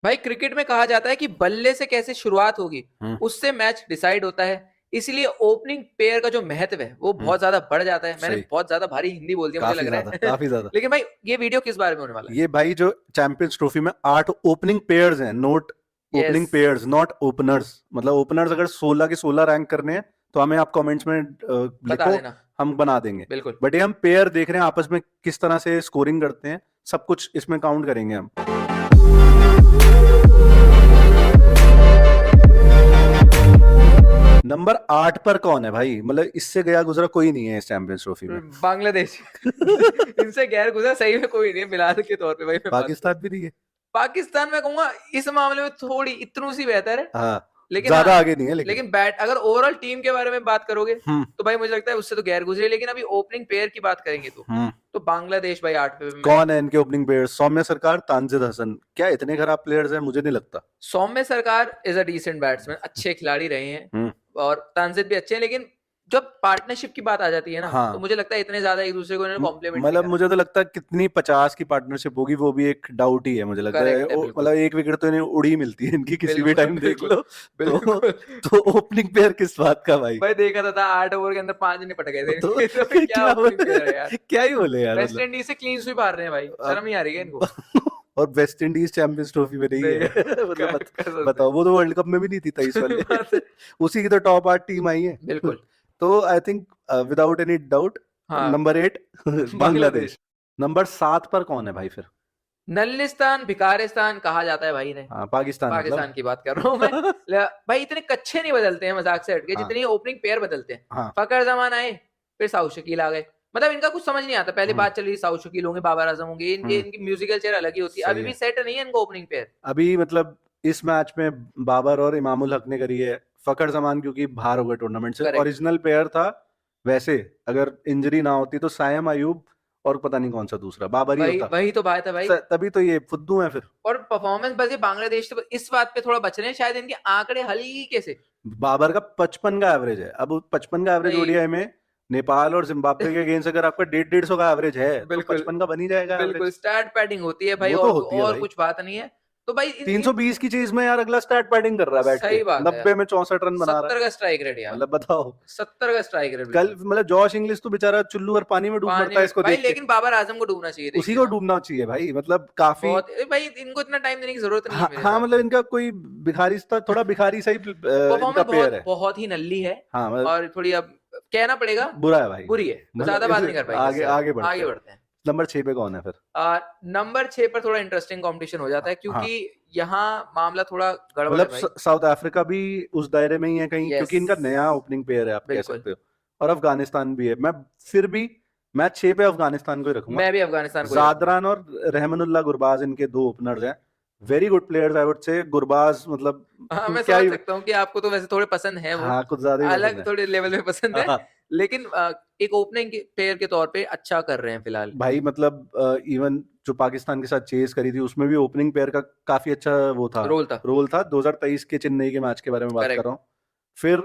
भाई क्रिकेट में कहा जाता है कि बल्ले से कैसे शुरुआत होगी हम्म। उससे मैच डिसाइड होता है। इसलिए ओपनिंग पेयर का जो महत्व है वो हम्म। बहुत ज्यादा बढ़ जाता है। मैंने सही। बहुत ज्यादा भारी हिंदी बोल दिया मुझे काफी लग ज्यादा, रहा है। काफी ज्यादा। लेकिन भाई ये वीडियो किस बारे में होने वाला है? ये भाई जो चैंपियंस ट्रॉफी में 8 ओपनिंग पेयर्स हैं, note yes. Opening pairs not openers. मतलब ओपनर्स अगर 16 के 16 रैंक करने हैं तो हमें आप कमेंट्स में बता लिखो, देना। हम बना देंगे। बिल्कुल। बट ये हम पेयर देख रहे हैं आपस में किस तरह से स्कोरिंग करते हैं, सब कुछ इसमें काउंट करेंगे हम। नंबर 8 पर कौन है भाई? मतलब इससे गया गुजरा कोई नहीं है इस चैंपियंस ट्रॉफी में। बांग्लादेश। इनसे गैर गुजरा सही में कोई नहीं है फिलहाल के तौर पे भाई मैं बात करूं। पाकिस्तान भी नहीं है। पाकिस्तान में कहूंगा इस मामले में थोड़ी इतनू सी बेहतर है। हाँ, लेकिन हाँ, ज्यादा आगे नहीं है लेकिन। लेकिन बैट अगर ओवरऑल टीम के बारे में बात करोगे हम्म। तो भाई मुझे लगता है उससे तो गैर गुजरे। लेकिन अभी ओपनिंग पेयर की बात करेंगे हम्म। तो बांग्लादेश भाई 8वें पे मैं। कौन है इनके ओपनिंग प्लेयर्स? सौम्य सरकार, तानजिद हसन, क्या इतने खराब प्लेयर्स हैं? मुझे नहीं लगता। सौम्य सरकार इज अ डिसेंट बैट्समैन, अच्छे खिलाड़ी रहे हैं। हम्म। और तानजिद भी अच्छे हैं। लेकिन जब पार्टनरशिप की बात आ जाती है ना तो हाँ। मुझे लगता है इतने ज्यादा एक दूसरे को इन्होंने कॉम्प्लीमेंट नहीं मतलब करा। मुझे तो लगता है कितनी 50 की पार्टनरशिप होगी वो भी एक डाउट ही है। मुझे लगता है करेक्ट है बिल्कुल। मतलब एक विकेट तो इन्हें उड़ी मिलती है इनकी किसी भी बिल्कुल टाइम देख बिल्कुल लो। तो बिल्कुल। तो ओपनिंग पेयर किस बात का भाई? भाई देखा था 8 ओवर के अंदर 5 निपट गए थे तो इनके। तो फिर क्या क्या ओपनिंग पेयर है यार। क्या ही बोले यार वेस्ट मतलब। इंडीज से क्लीन स्वीप हार रहे हैं भाई, शर्म अब नहीं आ रही है इनको? और वेस्ट इंडीज चैंपियंस ट्रॉफी में नहीं नहीं। है। मतलब कसम से। बताओ, वो तो वर्ल्ड कप में भी नहीं थी 23 सही वाले। बात है। उसी की तो टॉप 8 टीम आई है। बिल्कुल। तो I think without any doubt हाँ। नंबर 8 बांग्लादेश। बांग्लादेश। नंबर 7 पर कौन है भाई फिर? नलिस्तान भिकारिस्तान कहा जाता है भाई ने। हाँ, पाकिस्तान मतलब। पाकिस्तान की बात कर रहा हूँ मैं। भाई इतने कच्चे नहीं बदलते हैं मजाक से हटके हाँ। जितनी ओपनिंग पेयर बदलते हैं। हाँ। फकर जमान आए, फिर साउथ शकील आ गए। मतलब इनका कुछ समझ नहीं आता। पहले हम्म। बात चल रही साउथ शकील होंगे, बाबर आजम होंगे, इनके हम्म। इनकी म्यूजिकल चेयर अलग ही होती है। सही अभी भी है। सेट नहीं है इनका ओपनिंग पेयर। अभी मतलब इस मैच में बाबर और इमामुल हक ने करी है। फकर जमान क्योंकि बाहर हो गए टूर्नामेंट से, करेक्ट। ओरिजिनल प्लेयर था। वैसे अगर इंजरी ना होती तो सायम अयूब और पता नहीं कौन सा दूसरा बाबर ही वही होता। वही तो बात है भाई। तभी तो ये फुद्दू है फिर। और परफॉर्मेंस बस ये बांग्लादेश से इस बात पे थोड़ा बच रहे हैं शायद, इनके आंकड़े हल्के से। बाबर का 55 का एवरेज है। अब 55 का एवरेज सही। ओडीआई में नेपाल और जिम्बाब्वे के अगेंस्ट अगर आपका 150 का एवरेज है तो बिल्कुल 55 का बन ही जाएगा बिल्कुल। एवरेज। स्टार्ट पैडिंग होती है भाई, वो तो होती है और भाई। कुछ बात नहीं है। तो भाई इन 320 की चीज में यार अगला स्टार्ट बैटिंग कर रहा है बैठ के, सही बात है 90 यार। में 64 रन बना रहा 70 है। का स्ट्राइक रेट यार। मतलब बताओ। 70 का स्ट्राइक रेट कल बिल्कुल। मतलब जॉश इंग्लिश तो बेचारा चुल्लू और पानी में डूब पानी मरता है में इसको भाई, देख के। लेकिन बाबर आजम को डूबना चाहिए था उसी इसकी को जगह। डूबना चाहिए भाई, मतलब काफी। बहुत भाई इनको इतना टाइम देने की जरूरत नहीं है हाँ मेरे हाँ, हिसाब मतलब से। इनका कोई भिखारी सा, थोड़ा भिखारी सा ही इनका परफॉर्मेंस पेयर बहुत है। बहुत ही नल्ली है। हाँ मतलब और थोड़ी अब कहना पड़ेगा बुरा है भाई। बुरी है। मतलब ज्यादा बात इसे नहीं कर पाएंगे इससे आगे ज्यादा। आगे बढ़ते आगे हैं। बढ़ते हैं। नंबर 6 पे कौन है फिर? नंबर 6 पर थोड़ा इंटरेस्टिंग कंपटीशन हो जाता है हाँ, क्योंकि यहाँ मामला थोड़ा गड़बड़ है मतलब भाई। साउथ अफ्रीका भी उस दायरे में ही है कहीं, यस। क्योंकि इनका नया ओपनिंग पेयर है आप कह बिल्कुल। सकते हो। और अफगानिस्तान भी है। मैं फिर भी मैच 6 पे अफगानिस्तान को ही रखूंगा। मैं भी अफगानिस्तान को ही रखूंगा। जादरान और रहमानुल्लाह गुरबाज इनके दो ओपनर्स हैं। Very good players I would say. Gurbaz मतलब हाँ मैं क्या समझ ही। सकता हूँ कि आपको तो वैसे थोड़े पसंद है वो। हाँ, कुछ ज्यादा ही पसंद अलग है। थोड़े लेवल में पसंद है। हाँ, लेकिन एक ओपनिंग प्लेयर के तौर पे अच्छा कर रहे हैं फिलहाल। भाई मतलब इवन जो पाकिस्तान के साथ चेस करी थी उसमें भी ओपनिंग पेयर का काफी अच्छा वो था, रोल था। रोल था। 2023 के चेन्नई के मैच के बारे में बात कर करेक्ट। रहा हूँ। फिर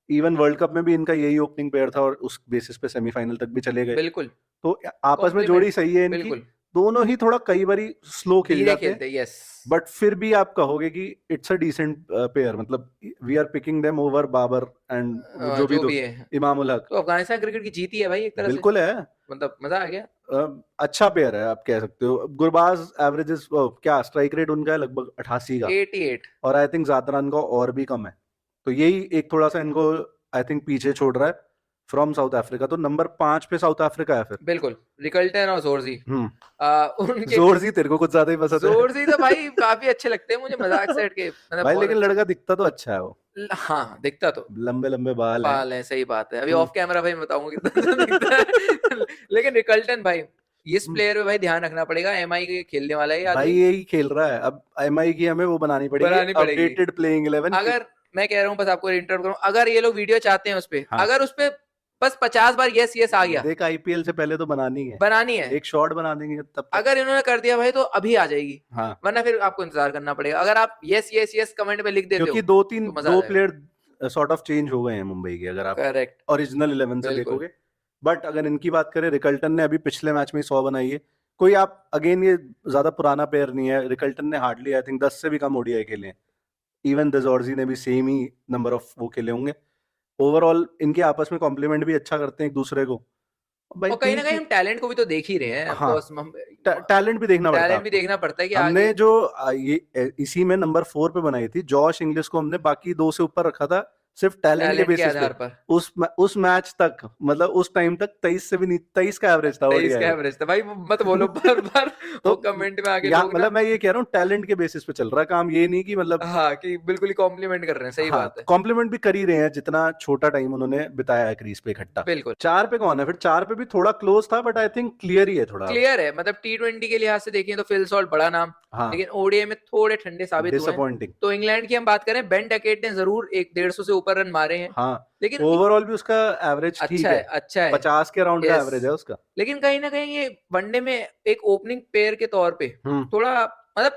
इवन वर्ल्ड कप में भी इनका यही ओपनिंग पेयर था और उस बेसिस पे सेमीफाइनल तक भी चले गए। बिल्कुल। तो आपस में जोड़ी कॉम्प्लीमेंट। सही है इनकी। बिल्कुल। दोनों ही थोड़ा कई बारी स्लो खेल धीरे जाते हैं। खेलते, यस। बट फिर भी आप कहोगे कि इट्स अ डिसेंट पेयर। मतलब we are picking them over Babar and जो भी जो दो, भी है। इमामुल हक। तो अफगानिस्तान क्रिकेट की जीती है भाई एक तरह से। बिल्कुल है। मतलब मजा आ गया। अच्छा पेयर है आप कह सकते हो। गुरबाज एवरेजेस क्या स्ट्राइक रेट उनका है लगभग 88 का। 88। और आई थिंक जादरान का और भी कम है। तो यही एक थोड़ा सा इनको आई थिंक पीछे छोड़ रहा है फ्रॉम साउथ अफ्रीका। तो नंबर 5 पे साउथ अफ्रीका है फिर। बिल्कुल। रिकल्टन और जोरजी। हम्म। उनके जोर सी तेरे को कुछ ज्यादा ही पसंद है। जोरजी तो भाई काफी अच्छे लगते हैं मुझे, मजाक से हट के मतलब भाई बहुत लेकिन अच्छे। लड़का दिखता तो अच्छा है वो। हाँ दिखता तो। लंबे लंबे बाल हैं। बाल है, सही बात है। अभी तो ऑफ कैमरा भाई मैं बताऊंगा कितना अच्छा दिखता है। लेकिन रिकल्टन भाई, इस प्लेयर पे भाई ध्यान रखना पड़ेगा। एमआई के खेलने वाला है ये भाई आदमी। यही खेल रहा है। अब एमआई की हमें वो बनानी पड़ेगी, बनानी पड़ेगी। अपडेटेड प्लेइंग 11 की। अगर मैं कह रहा हूँ बस आपको इंटरव्यू करूँ, अगर ये लोग वीडियो चाहते हैं उस पे, हाँ, अगर उस पे बस 50 बार यस यस आ गया। देख आईपीएल से पहले तो बनानी है। बनानी है। एक शॉट बना देंगे तब तक। अगर इन्होंने कर दिया भाई तो अभी आ जाएगी। हाँ, वरना फिर आपको इंतजार करना पड़ेगा। अगर आप यस यस यस कमेंट में लिख देते हो क्योंकि दो तीन तो मजा आ दो जाएगा। प्लेयर सॉर्ट ऑफ चेंज हो गए हैं मुंबई के, अगर आप करेक्ट। ओरिजिनल 11 से बिल्कुल। देखोगे। बट अगर इनकी बात करें, रिकल्टन ने अभी पिछले मैच में 100 बनाई है। कोई आप अगेन ये ज्यादा पुराना प्लेयर नहीं है, रिकल्टन ने हार्डली आई थिंक 10 से भी कम ओडीआई खेले हैं, इवन डिजॉर्जी ने भी सेम ही नंबर ऑफ वो खेले होंगे। ओवरऑल इनके आपस में कॉम्प्लीमेंट भी अच्छा करते हैं एक दूसरे को भाई। और कहीं ना ठीक कहीं ही हम टैलेंट को भी तो देख ही रहे हैं, हाँ, ऑफ कोर्स टैलेंट भी देखना पड़ता है टैलेंट भी आपको। देखना पड़ता है कि हमने आगे जो ये इसी में नंबर 4 पे बनाई थी जॉश इंग्लिश को, हमने बाकी 2 से ऊपर रखा था सिर्फ टैलेंट के टैलेंट के बेसिस पे। आधार पर। उस मैच तक मतलब उस टाइम तक 23 से भी नहीं, 23 का एवरेज था 23 का ओडीआई। एवरेज था भाई, मत बोलो बार बार तो वो कमेंट में आके यहाँ लोग ना, मतलब मैं ये कह रहा हूँ टैलेंट के बेसिस पे चल रहा है काम, ये नहीं कि मतलब हाँ कि बिल्कुल ही कॉम्प्लीमेंट कर रहे हैं, सही हाँ बात है। कॉम्प्लीमेंट भी कर ही रहे हैं जितना छोटा टाइम उन्होंने बिताया है क्रीज पे इकट्ठा। बिल्कुल 4 पे कौन है फिर? 4 पे भी थोड़ा क्लोज था बट आई थिंक क्लियर ही है थोड़ा। क्लियर है, मतलब T20 के लिहाज से देखें तो फिल सॉल्ट बड़ा नाम, हाँ लेकिन ओडीआई में थोड़े ठंडे साबित हुए हैं। डिसअपॉइंटिंग। तो इंग्लैंड की हम बात करें, बेन डकेट ने जरूर 150 से ऊपर रन मारे हैं, हाँ लेकिन ओवरऑल भी उसका एवरेज ठीक अच्छा है, है, अच्छा है, 50 के अराउंड का यस। एवरेज है उसका। लेकिन कहीं ना कहीं ये वनडे में एक ओपनिंग पेयर के तौर पे हम्म थोड़ा मतलब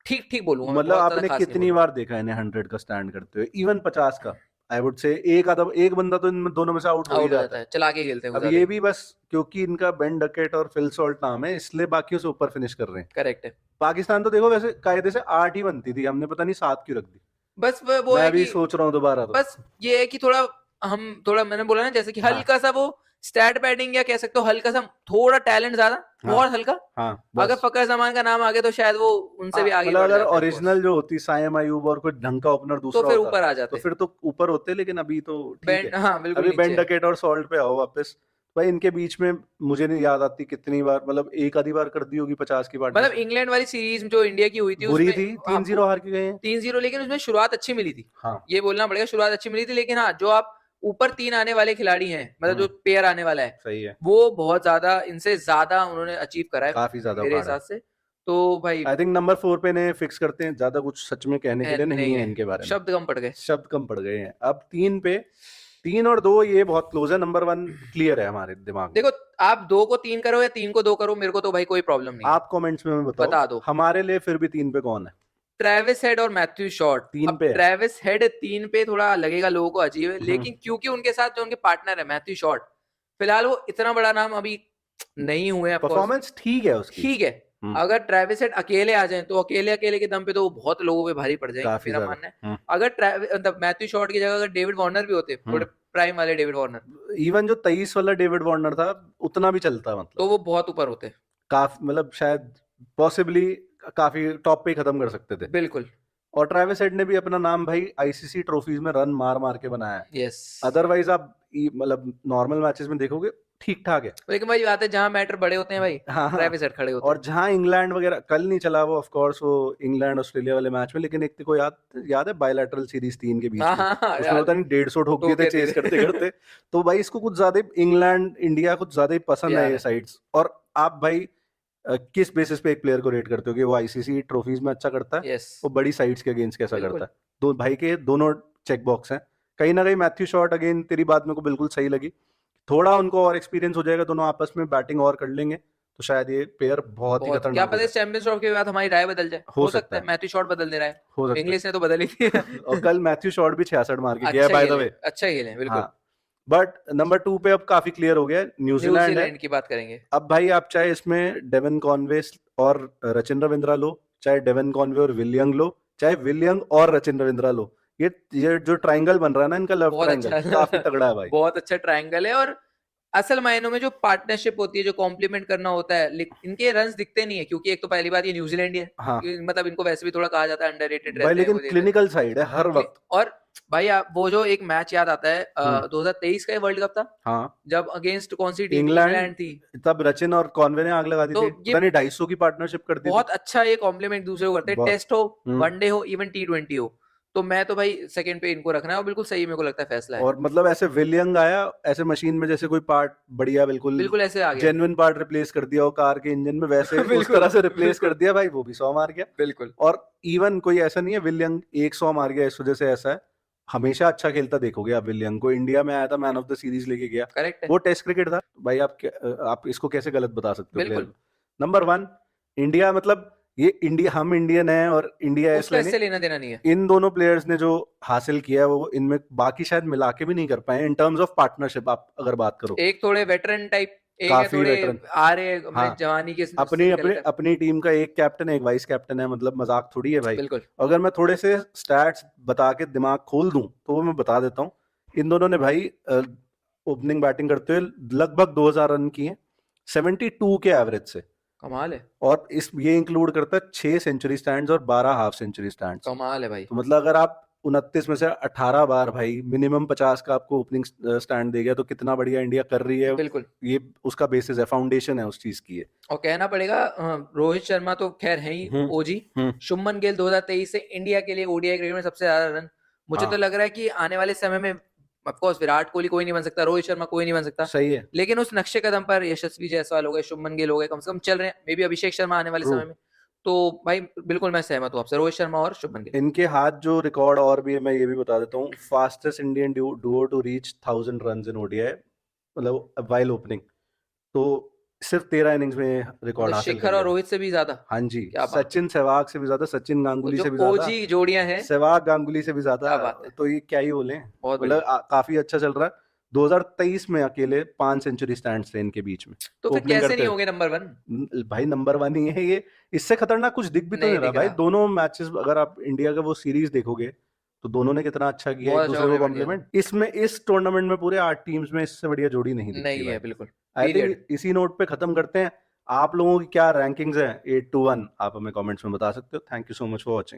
ठीक ठीक बोलूंगा मैं, मतलब बहुत ज्यादा आपने खास नहीं कितनी बोलूंगा। बार देखा इन्हें 100 का स्टैंड करते हुए, इवन 50 का? आई वुड से एक बंदा तो इन दोनों में से आउट हो ही आउट हो जाता जाता है। है, चला के खेलते हैं अब ज्यादा ये ही। भी बस क्योंकि इनका बेन डकेट और फिल सॉल्ट नाम है इसलिए बाकियों से ऊपर फिनिश कर रहे हैं। करेक्ट है। पाकिस्तान तो देखो वैसे कायदे से 8 ही बनती थी, हमने पता नहीं 7 क्यों रख दी। बस वो मैं है अभी कि सोच रहा हूँ दोबारा तो। बस ये है कि थोड़ा हम थोड़ा मैंने बोला ना, जैसे कि हाँ हल्का सा वो स्टैट पैडिंग या कह सकते हो हल्का सा थोड़ा टैलेंट ज्यादा, हाँ बहुत हल्का। हाँ अगर बस। फकर जमान का नाम आ गया तो शायद वो उनसे भी आगे मतलब बढ़ अगर जाता है ऑफ कोर्स, ओरिजिनल जो होती सायम अयूब और कोई ढंग का ओपनर तो दूसरा फिर होता ऊपर आ तो जाते। फिर तो ऊपर होते, लेकिन अभी तो ठीक है। बैंड हाँ बिल्कुल अभी बेन नीचे है। डकेट और सॉल्ट पे आओ वापस। भाई इनके बीच में मुझे नहीं याद आती कितनी बार, मतलब एक आधी बार कर दी होगी 50 की मतलब पार्टनरशिप। इंग्लैंड वाली सीरीज जो इंडिया की हुई थी बुरी उसमें थी, हाँ 3-0 हार के गए हैं। 3-0, लेकिन उसमें शुरुआत अच्छी मिली थी, हाँ ये बोलना पड़ेगा, शुरुआत अच्छी मिली थी। लेकिन हाँ जो आप ऊपर 3 आने वाले खिलाड़ी हैं, मतलब जो पेयर आने वाला है, सही है, वो बहुत ज्यादा इनसे ज्यादा उन्होंने अचीव करा है काफी ज्यादा मेरे उखाड़ा है। हिसाब से। तो भाई आई थिंक नंबर 4 पे ने फिक्स करते हैं, ज्यादा कुछ सच में कहने के लिए नहीं नहीं है है, इनके बारे में। शब्द कम पड़ गए। शब्द कम पड़ गए हैं। अब 3 पे 3 और 2 ये बहुत क्लोज है, नंबर 1 क्लियर है हमारे दिमाग में। देखो आप 2 को 3 करो या 3 को 2 करो, मेरे को तो भाई कोई प्रॉब्लम नहीं है, आप कमेंट्स में बताओ बता दो। हमारे लिए फिर भी 3 पे कौन है? ट्रेविस हेड और मैथ्यू शॉर्ट। 3 अब पे है। ट्रेविस हेड 3 पे थोड़ा लगेगा लोगों को अजीब है, हम्म लेकिन क्योंकि उनके साथ जो उनके पार्टनर है मैथ्यू शॉर्ट, फिलहाल वो इतना बड़ा नाम अभी नहीं हुए ऑफ कोर्स, परफॉर्मेंस ठीक है उसकी। ठीक है। अगर ट्रेविस हेड अकेले आ जाएं तो अकेले अकेले के दम पे तो वो बहुत लोगों पे भारी पड़ जाएंगे, काफी मेरा ज्यादा। मानना है। अगर मतलब मैथ्यू शॉर्ट की जगह अगर डेविड वार्नर भी होते, थोड़े प्राइम वाले डेविड वार्नर, इवन जो 23 वाला डेविड वार्नर था उतना भी चलता, तो मतलब वो बहुत ऊपर होते। काफी, मतलब शायद पॉसिबली काफी टॉप पे ही खत्म कर सकते थे। बिल्कुल और ट्रेविस हेड ने भी अपना नाम भाई आईसीसी ट्रॉफीज में रन मार मार के बनाया है। यस। अदरवाइज आप मतलब नॉर्मल मैचेस में देखोगे ठीक ठाक है। लेकिन भाई बात है, जहां मैटर बड़े होते हैं भाई, हाँ हाँ। ट्रेविस हेड खड़े होते और हैं। जहां इंग्लैंड वगैरह कल नहीं चला वो ऑफ कोर्स, वो इंग्लैंड ऑस्ट्रेलिया वाले मैच में, लेकिन एक को याद है बायलैटरल सीरीज 3 के बीच हाँ में हाँ हाँ उसमें याद पता है, नहीं 150 ठोक दिए थे ठोके चेस करते थे करते। तो भाई इसको कुछ ज्यादा इंग्लैंड इंडिया कुछ ज्यादा ही पसंद है प्यार ये है। साइड्स। और आप भाई किस बेसिस पे एक प्लेयर को रेट करते हो कि वो आईसीसी ट्रॉफीज में अच्छा करता है, यस वो बड़ी साइड्स के अगेंस्ट कैसा करता बिल्कुल। है? दो भाई के दोनों चेक बॉक्स हैं। कहीं ना कहीं मैथ्यू शॉर्ट अगेन तेरी बात मेरे को बिल्कुल सही लगी, थोड़ा उनको और एक्सपीरियंस हो जाएगा, दोनों आपस में बैटिंग और कर लेंगे तो शायद ये पेयर बहुत ही बहुत क्या खतरनाक हो पता जाए। इस चैंपियंस ट्रॉफी के बाद हमारी राय बदल जाए, हो हो सकता सकता है है, मैथ्यू शॉट बदल दे रहा हो है, सकता इंग्लिश ने तो बदल ही दिया। है। और कल मैथ्यू शॉर्ट भी 66 मार के गया है अच्छा बाय द खेले, वे। अच्छा खेले बिल्कुल। हाँ बट नंबर 2 पे अब काफी क्लियर हो गया है, न्यूजीलैंड है। न्यूजीलैंड की बात करेंगे। अब भाई आप चाहे इसमें डेवन कॉनवे और रचिन रविंद्रा लो, चाहे डेवन कॉनवे और विलियंग लो, चाहे विलियंग और रचिन रविंद्रा लो, ये जो ट्राइंगल बन रहा है ना इनका, लव बहुत ट्राइंगल, अच्छा काफी तगड़ा है भाई। बहुत अच्छा ट्रायंगल है, और असल मायनों में जो पार्टनरशिप होती है, जो कॉम्प्लीमेंट करना होता है, इनके रन्स दिखते नहीं है, क्योंकि एक तो पहली बात ये न्यूजीलैंड ही है, हाँ मतलब इनको वैसे भी थोड़ा कहा जाता है अंडररेटेड भाई रहते हैं लेकिन वो देते हैं। क्लिनिकल साइड है हर वक्त। और भाई आप वो जो एक मैच याद आता है हम्म 2023 का वर्ल्ड कप था, हाँ जब अगेंस्ट कौन सी टीम थी, इंग्लैंड, इंग्लैंड थी। तब रचिन और कॉनवे ने आग लगा दी तो थी, ये पता नहीं 250 की पार्टनरशिप कर दी थी। बहुत अच्छा ये कॉम्प्लीमेंट दूसरे को करते हैं, बहुत टेस्ट हो, हम्म वनडे हो, इवन T20 हो। तो मैं तो भाई सेकंड पे इनको रखना है, और बिल्कुल सही मेरे को लगता है फैसला है। और मतलब ऐसे विलियंग आया ऐसे मशीन में जैसे कोई पार्ट बढ़िया बिल्कुल बिल्कुल ऐसे आ गया। जेन्युइन पार्ट रिप्लेस कर दिया हो कार के इंजन में, वैसे उस बिल्कुल तरह से रिप्लेस कर बिल्कुल दिया भाई, वो भी 100 मार गया। बिल्कुल और इवन कोई ऐसा नहीं है विलियंग 100 मार गया इस वजह से, ऐसा है हमेशा अच्छा खेलता देखोगे आप विलियंग को, इंडिया में आया था मैन ऑफ द सीरीज लेके गया, करेक्ट है वो टेस्ट क्रिकेट था भाई। आप इसको कैसे गलत बता सकते हो प्लेयर? बिल्कुल। नंबर 1 इंडिया, मतलब ये इंडिया, हम इंडियन हैं और इंडिया है उसका इसलिए नहीं, इससे लेना देना नहीं है। इन दोनों प्लेयर्स ने जो हासिल किया है वो इनमें बाकी शायद मिला के भी नहीं कर पाए इन टर्म्स ऑफ पार्टनरशिप। आप अगर बात करो एक थोड़े वेटरन टाइप एक है काफी थोड़े वेटरन। आ रहे अपने हाँ, जवानी के उससे अपनी निकल अपने कर। अपनी टीम का एक कैप्टन है, एक वाइस कैप्टन है, मतलब मजाक थोड़ी है भाई। बिल्कुल अगर मैं थोड़े से स्टैट्स बता के दिमाग खोल दूं तो वो मैं बता देता हूँ। इन दोनों ने भाई ओपनिंग बैटिंग करते हुए लगभग 2000 रन किए 72 के एवरेज से। कमाल है, और इस ये इंक्लूड करता है 6 सेंचुरी स्टैंड्स और 12 हाफ सेंचुरी स्टैंड्स। कमाल है भाई। तो मतलब अगर आप 29 में से 18 बार भाई मिनिमम 50 का आपको ओपनिंग स्टैंड दे गया तो कितना बढ़िया इंडिया कर रही है। बिल्कुल, ये उसका बेसिस है, फाउंडेशन है उस चीज की है। और कहना पड़ेगा रोहित शर्मा तो खैर है ही हम्म ओजी। हम्म शुभमन गिल 2023 से इंडिया के लिए ओडीआई क्रिकेट में सबसे ज्यादा रन। मुझे तो हाँ लग रहा है कि आने वाले समय में ऑफ कोर्स विराट कोहली कोई नहीं बन सकता, रोहित शर्मा कोई नहीं बन सकता, सही है। लेकिन उस नक्शे कदम पर यशस्वी जायसवाल हो गए, शुभमन गिल हो गए, कम से कम चल रहे हैं। मे बी अभिषेक शर्मा आने वाले ट्रू। समय में। तो भाई बिल्कुल मैं सहमत हूँ आपसे, रोहित शर्मा और शुभमन गिल। इनके हाथ जो रिकॉर्ड और भी है, मैं ये भी बता देता हूँ। Fastest Indian duo to reach 1000 run in ODI, मतलब वाइल ओपनिंग। तो सिर्फ 13 इनिंग्स में रिकॉर्ड मतलब हासिल कर शिखर और लिया। रोहित से भी ज्यादा। हाँ जी, क्या बात है, सचिन सहवाग से भी ज्यादा, सचिन वो गांगुली जो से भी ज्यादा, ओजी जोड़ियां हैं। सहवाग गांगुली से भी ज्यादा। क्या बात है, तो ये क्या ही बोले, बहुत मतलब बढ़िया। काफी अच्छा चल रहा है। 2023 में अकेले 5 सेंचुरी स्टैंड्स थे इनके बीच में तो फिर ओपनिंग कैसे नहीं करते। हो गए नंबर 1? भाई नंबर 1 ही है ये। इससे खतरनाक कुछ दिख भी तो नहीं नहीं रहा दिख भाई। रहा, दोनों मैचेस अगर आप इंडिया का वो सीरीज देखोगे तो दोनों ने कितना अच्छा किया बहुत एक अच्छा दूसरे को कॉम्प्लीमेंट किया था। कॉम्प्लीमेंट। इसमें इस टूर्नामेंट में पूरे 8 टीम्स में इससे बढ़िया जोड़ी नहीं दिखती नहीं है भाई। बिल्कुल। आई पीरियड। थिंक इसी नोट पे खत्म करते हैं। आप लोगों की क्या रैंकिंग्स हैं 8 to 1, आप हमें कमेंट्स में बता सकते हो। Thank you so much for watching.